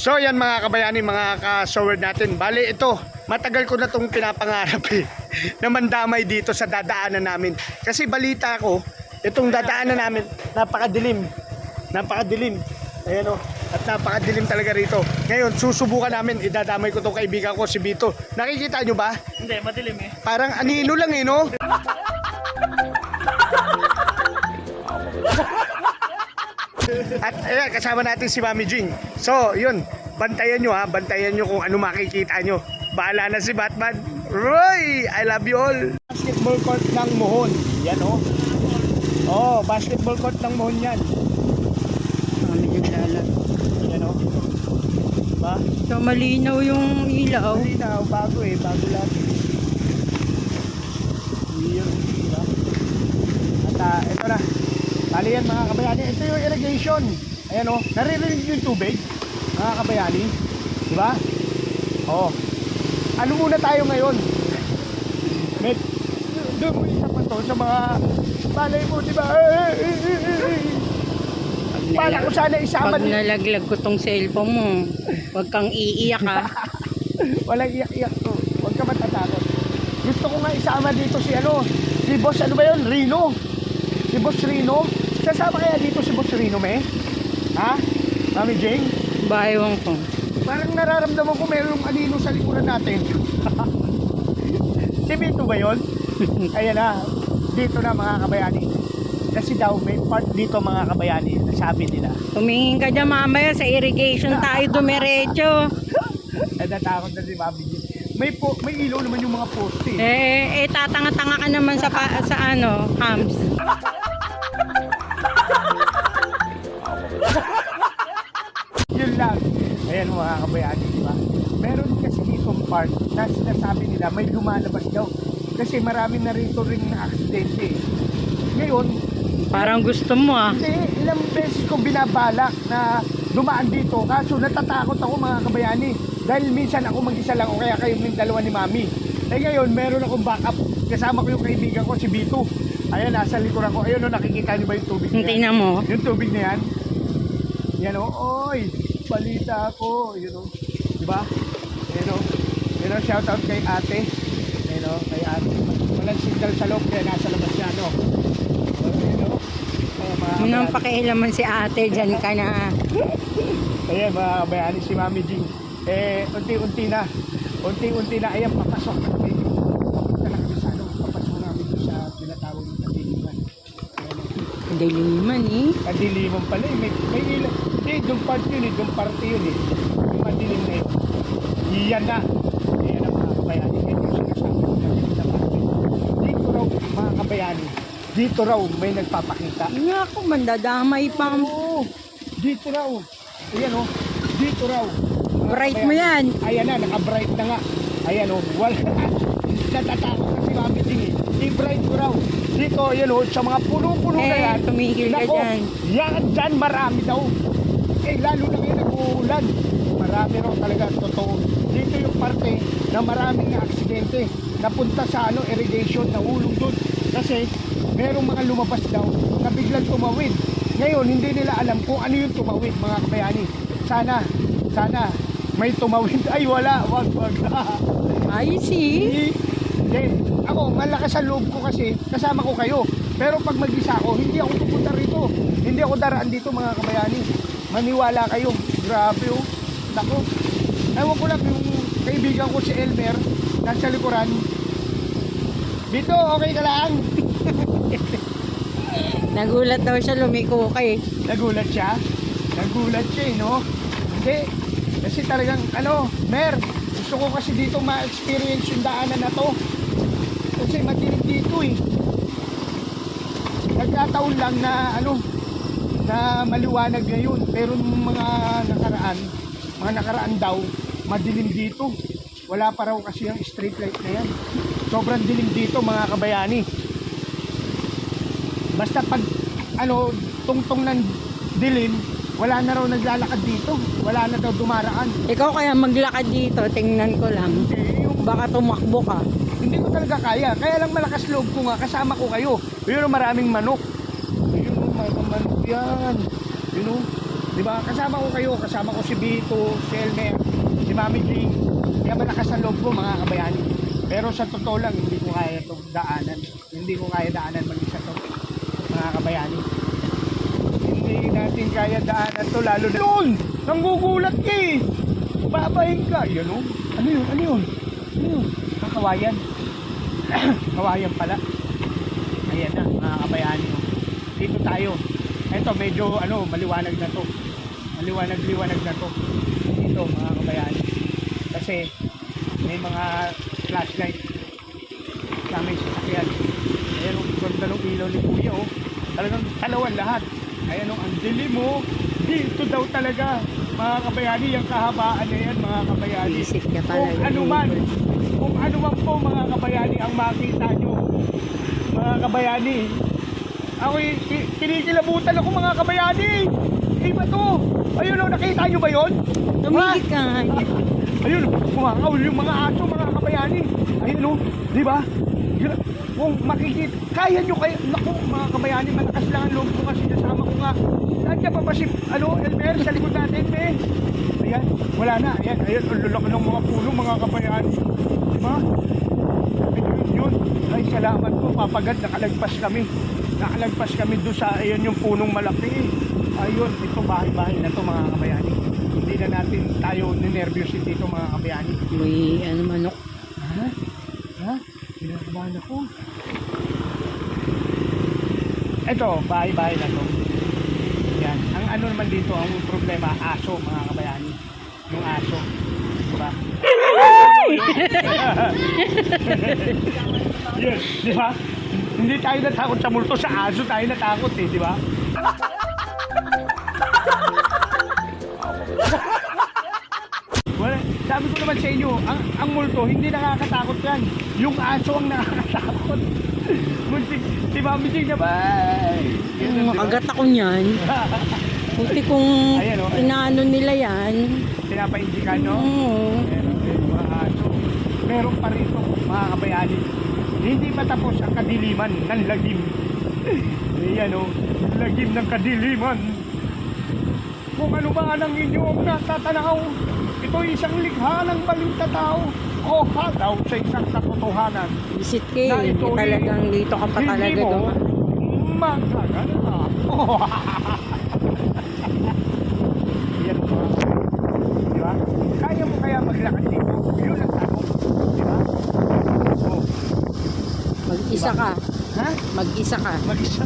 So yan mga kabayani, mga ka-sower natin. Bale ito, matagal ko na itong pinapangarap na mandamay dito sa dadaanan namin. Kasi balita ko, itong dadaanan namin, napakadilim. Napakadilim. Ayan o, at napakadilim talaga rito. Ngayon, susubukan namin, idadamay ko itong kaibigan ko, si Bito. Nakikita nyo ba? Hindi, madilim eh. Parang anino lang eh, no? At ayan, kasama natin si Mami Jing. So, yun, bantayan nyo ha, bantayan nyo kung ano makikita nyo. Bahala na si Batman. Roy, I love you all. Basketball court ng Mohon. Yan o. Oh, basketball court ng Mohon yan. Kami naglalag. Yan o. Diba? So malinaw yung ilaw. Malinaw, bago eh, bago lang. Yun, diba? At ito na. Bali yan mga kabayani, ito yung irrigation. Ayan o, naririnig yung tubig mga kabayani, di ba? Oo. Ano muna tayo ngayon? Doon mo isa pa to sa mga balay mo, di ba? Pala ko sana isama Pag nalaglag ko tong cellphone mo, huwag kang iiyak ha. Walang iyak-iyak to, huwag ka matatakot. Gusto ko nga isama dito si Boss, ano ba yun? Rino. Si Boss Rino. Sasama kaya dito si Boss Rino, me? Ha? Mami Jing? Baywang ko. Parang nararamdaman ko mayroong anino sa likuran natin. Si Bito ba yun? Ayan na. Dito na mga kabayani. Kasi daw may part dito mga kabayani. Nasabi nila. Tumingin ka dyan mamaya sa irrigation tayo dumiretso. Natakot na si Mami Jing. May ilaw naman yung mga poste. Tatanga-tanga ka naman sa hams. Yun lang. Ayan mga kabayani, diba? Meron kasi ditong part na sinasabi nila may lumalabas daw. Kasi marami na rito rin na aksidente. Ngayon, Parang gusto mo hindi, ilang beses ko binabalak na dumaan dito. Kaso natatakot ako mga kabayani. Dahil minsan ako mag-isa lang o kaya kayo yung dalawa ni Mami. Eh ngayon, meron akong backup. Kasama ko yung kaibigan ko, si Bito. Ayan, nasa likuran ko. Ayun, nakikita niyo ba yung tubig na yan? Tingnan mo. Yung tubig na yan. Yan o, oy, balita ako. Yun o, diba? Yan o, shout out kay ate. Yan o, kay ate. Walang signal sa loob kaya nasa labas siya, no? Yan o. Nang pakialaman si ate, dyan ka na. Ayan mga kabayani, si Mami Jing. Unti-unti na. Unti-unti na. Ayan, papasok na kami. Papunta na kami sa ano. Papasok namin doon sa tinatawag ng kadiliman. Diliman eh. Kadiliman pala eh. May ilan. Hindi, doon part yun eh. Doon parte yun eh. Yung madilim na yun. Iyan na. Ayan ang mga kabayani. Ito yung sinasabi ko na sa parte. Dito raw mga kabayani. Dito raw may nagpapakita. Nga ako, mandadamay pa. Oo. Dito raw. Ayan o. Dito raw. Bright mo yan. Ayan na, naka-bright na nga. Ayan o. Wala. Natatakot kasi Mami Jing eh. I-bright ko raw. Dito, ayan o. Sa mga puno-puno na yan. Tumigil ka Nako, dyan. yan dyan marami daw. Lalo na ngayon nag-uulan. Marami raw talaga. Totoo. Dito yung parte na maraming na aksidente. Napunta sa irrigation. Nahulog doon. Kasi merong mga lumabas daw na biglang tumawid. Ngayon, hindi nila alam kung ano yung tumawid, mga kabayani. Sana may tumawid. Ay, wala. Wag. I see. Then, ako, malakas ang loob ko kasi kasama ko kayo. Pero pag mag-isa ako, hindi ako pupunta rito. Hindi ako daraan dito, mga kabayani. Maniwala kayo. Grabe, oh. Nako. Ewan ko lang yung kaibigan ko si Elmer, nasa likuran. Dito, okay ka lang? Nagulat daw siya, lumiko kay. Nagulat siya eh, no? Hindi, kasi talagang, Mer, gusto ko kasi dito ma-experience yung daanan na to. Kasi matinig dito eh. Nagkataon lang na, na maliwanag ngayon. Pero mga nakaraan daw, madilim dito. Wala pa raw kasi yung street light na yan. Sobrang dilim dito mga kabayani. Basta pag tungtong ng dilim, wala na raw naglalakad dito. Wala na daw dumaraan. Ikaw kaya maglakad dito, tingnan ko lang. Baka tumakbo ka. Hindi ko talaga kaya. Kaya lang malakas loob ko nga. Kasama ko kayo. Yun, maraming manok. Yun, may manok yan. Yun, Di ba? Kasama ko kayo, kasama ko si Bito, si Elmer, si Mami Jing. Kaya malakas ang loob ko mga kabayani. Pero sa totoo lang, hindi ko kaya itong daanan. Hindi ko kaya daanan mag-isa to, mga kabayani. Hindi natin kaya daanan to, lalo na yun! Nanggugulat ka eh! Babahin ka! Yan o? Ano yun? Ano yun? Ano yun? Kawayan. Kawayan pala. Ayan na, mga kabayani. Dito tayo. Ito, medyo maliwanag na to. Maliwanag na to. Dito, mga kabayani. Kasi may mga flashlight sa aming sasakyan. Ayan o, ganda ng ilaw ni Kuya o. Talagang talawan lahat. Ayan o, ang dilim mo. Dito daw talaga, mga kabayani, yung kahabaan na yan, mga kabayani. Visit ka pala. Kung ano man po, mga kabayani, ang makita nyo, mga kabayani. Ako'y kinikilabutan ako, mga kabayani. Iba to. Ayun o, nakita nyo ba yun? Tumigit ka nga. Ayun, kumakaul yung mga aso, mga kabayani. Ayun o, di ba? Kung makikita, kaya nyo kayo, naku, mga kabayani, malakas lang ang loob ko kasi kasama ko nga. Nandiyan pa ba si, Elmer, sa likod natin, Ayan, wala na, ayan, ang lulok ng mga puno, mga kabayani. Di ba? Yun, ay salamat po, papagad, nakalagpas kami doon sa, ayun yung punong malaki. Ayun, ito bahay-bahay na to, mga kabayani. Hindi na natin tayo ninervyos dito, mga kabayani. May manok. Ha? Pinakabahan ako. Ito, bahay-bahay na to. Yan. Ang ano naman dito, ang problema, aso, mga kabayani. Yung aso. Diba? Yun, diba? Hindi tayo natakot sa multo, sa aso tayo natakot diba? Well, sabi ko naman sa inyo, ang multo, hindi nakakatakot yan. Yung aso ang nakakatakot. Muntik, si Mami Jing na ba? Makagat ako niyan. Buti kung Ayan, oh. inaano nila yan. Pinapaindikan, no? Oo. Meron mga aso. Meron pa rito, mga kabayani. Hindi pa tapos ang kadiliman ng lagim. Ayan, oh. Lagim ng kadiliman. Kung ano ba ang inyong natatanaw, ito isang likha ng balintataw o hataw sa isang katotohanan. Visit kayo. Na ito'y Talagang dito ka pa talaga hindi mo dumaan. magagana. Yan po. Di ba? Kaya mo kaya maglakad dito? Yun ang tanong. Di ba? Oh. Mag-isa Diba? ka. Ha? Mag-isa ka. Mag-isa.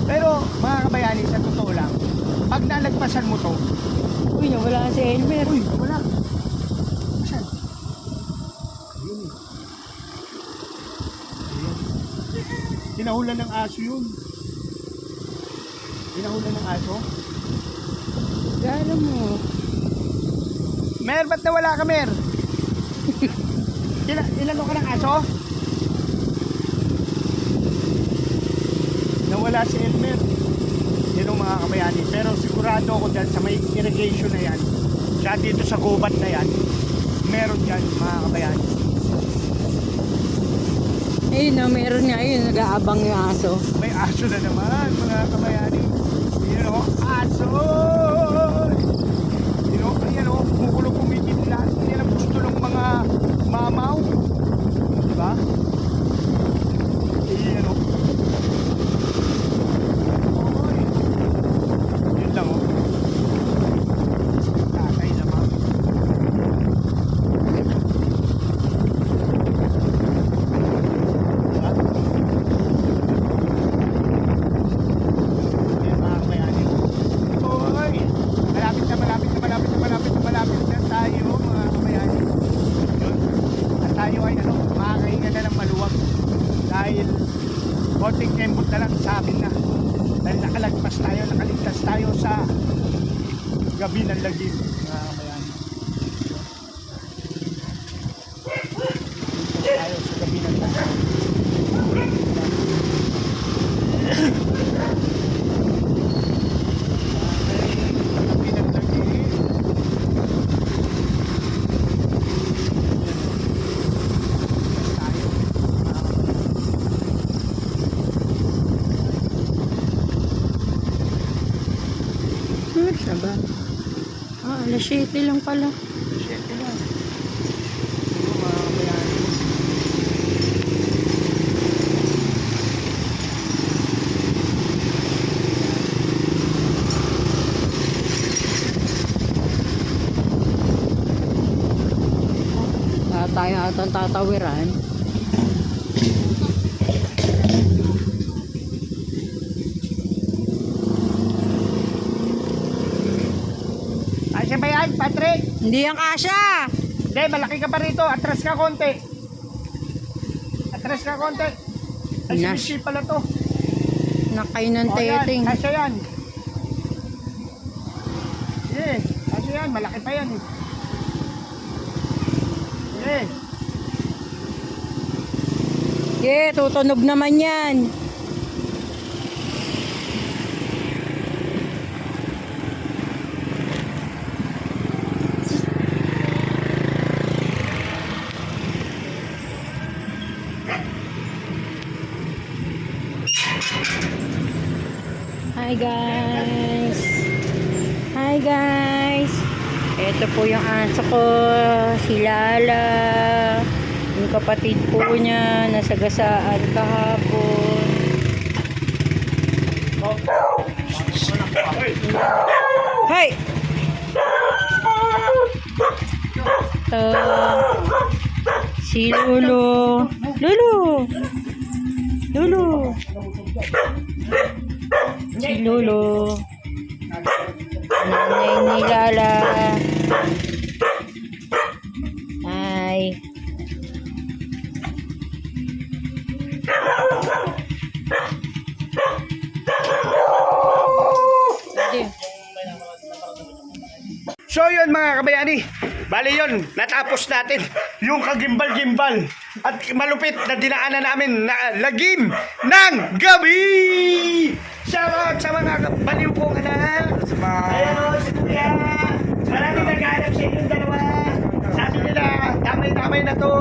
Pero mga kabayani, sa totoo lang, pag nalagpasan mo to, Uy, nawala si Elmer. uy, wala. Asan? Ayun eh. Ayun. Tinahulan ng aso yun. Tinahulan ng aso? Gano mo. Mer, ba't nawala ka, Mer? Ilano ka ng aso? Nawala si Elmer. Yun ang mga kabayani. Pero sigurado ako dyan sa may irrigation na yan. Siya dito sa gubat na yan. Meron dyan, mga kabayani. Ayun na, meron nga yun. Nag-aabang yung aso. May aso na naman, mga kabayani. Yun o, aso! Yun o, ayan o, kumukulong kumikidlat. Yan ang gusto ng mga mamaw. Diba? Ayan o. Oy. Yun lang o. Tatay naman. Diba? Ayan mga kabayani. Oy! Malapit na tayo mga kabayani. Yun. At tayo ay makakahinga na ng maluwag. Dahil konting kembot na lang sa amin na. Dahil nakaligtas tayo sa gabi ng lagim mga kabayani. Ligtas tayo sa gabi ng lagim. Gabi ng lagim. Alas 7 lang pala. Siyete lang. Ano mga kabayani? Tayo atang tatawiran. Asya ba yan, Patrick? Hindi yan kasya. Hindi, malaki ka pa rito. Atras ka konti. Atras ka konti. Ay, Nas. sumisi pala to. Nakay ng O, yan. teting. Asya yan. Yes. Asya yan. Malaki pa yan eh. Yes. Yeah, tutunog naman yan. Hi guys. Hi guys. Ito po yung aso ko, si Lala. Yung kapatid po niya, nasagasaan kahapon. Hay! Ito, si Lulu. Lulu! Lulu! Si Lulu. Nanay ni Lala. Hi. So yun mga kabayani, bali yun, natapos natin yung kagimbal-gimbal at malupit na dinaanan namin na lagim ng gabi! Shoutout sa mga baliw kong anak! Ayan o, si Kuya! Maraming nag-aanap sa inyong dalawa! Sabi nila, tamay-tamay na to!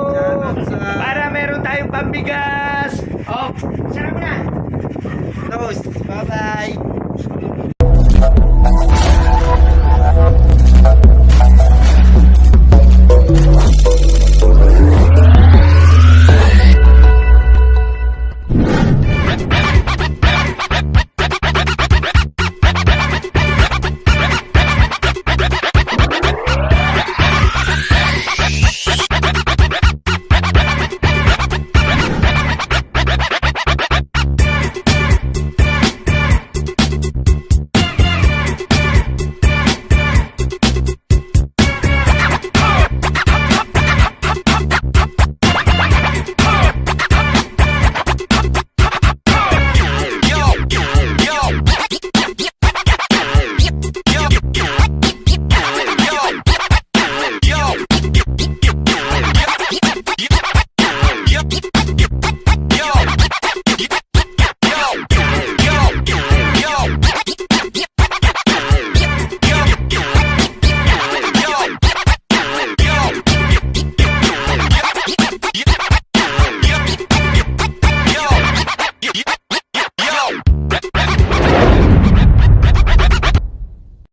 Para meron tayong pambigas! Oh, sarap na! Toast. Bye-bye.